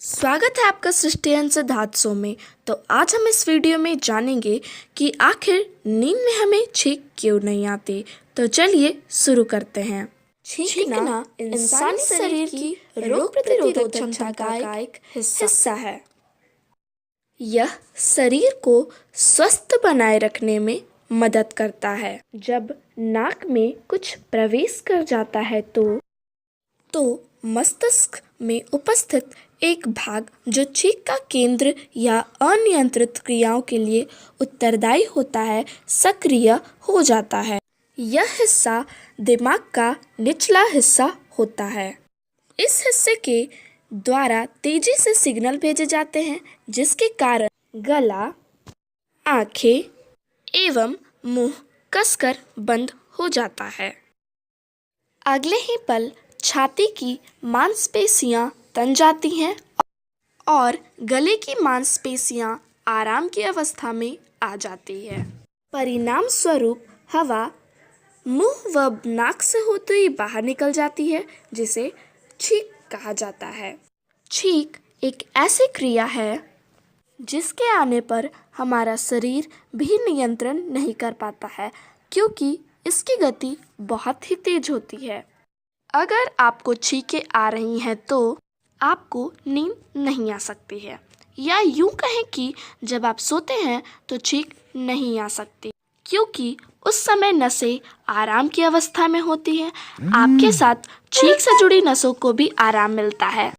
स्वागत है आपका सृष्टि सिद्धार्थ शो में। तो आज हम इस वीडियो में जानेंगे कि आखिर नींद में हमें छींक क्यों नहीं आती। तो चलिए शुरू करते हैं। छींकना इंसानी शरीर की रोग प्रतिरोधक क्षमता का एक हिस्सा है। यह शरीर को स्वस्थ बनाए रखने में मदद करता है। जब नाक में कुछ प्रवेश कर जाता है तो मस्तिष्क में उपस्थित एक भाग जो छींक का केंद्र या अनियंत्रित क्रियाओं के लिए उत्तरदायी होता है, सक्रिय हो जाता है। यह हिस्सा दिमाग का निचला हिस्सा होता है। इस हिस्से के द्वारा तेजी से सिग्नल भेजे जाते हैं, जिसके कारण गला, आंखें एवं मुंह कसकर बंद हो जाता है। अगले ही पल छाती की मांसपेशियां तन जाती हैं और गले की मांसपेशियां आराम की अवस्था में आ जाती है। परिणाम स्वरूप हवा मुंह व नाक से होते हुए बाहर निकल जाती है, जिसे छींक कहा जाता है। छींक एक ऐसी क्रिया है जिसके आने पर हमारा शरीर भी नियंत्रण नहीं कर पाता है, क्योंकि इसकी गति बहुत ही तेज होती है। अगर आपको छींकें आ रही हैं तो आपको नींद नहीं आ सकती है, या यूं कहें कि जब आप सोते हैं तो छींक नहीं आ सकती, क्योंकि उस समय नसें आराम की अवस्था में होती हैं। आपके साथ छींक से जुड़ी नसों को भी आराम मिलता है,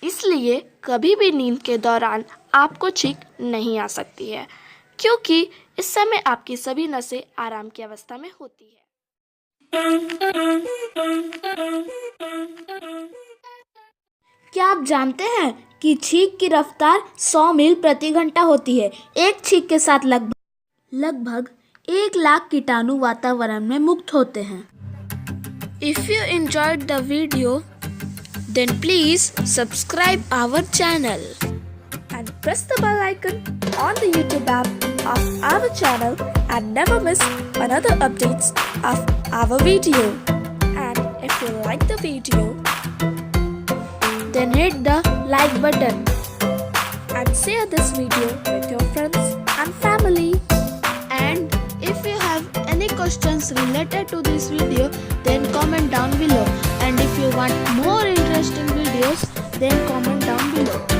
इसलिए कभी भी नींद के दौरान आपको छींक नहीं आ सकती है, क्योंकि इस समय आपकी सभी नसें आराम की अवस्था में होती है। क्या आप जानते हैं कि छींक की रफ्तार 100 मील प्रति घंटा होती है। एक छींक के साथ लगभग 1 लाख कीटाणु वातावरण में मुक्त होते हैं। If you enjoyed the video, then please subscribe our channel and press the bell icon on the YouTube app of our channel and never miss another updates of our video. And if you like the video, then hit the like button and share this video with your friends and family. And if you have any questions related to this video, then comment down below. And if you want more interesting videos, then comment down below.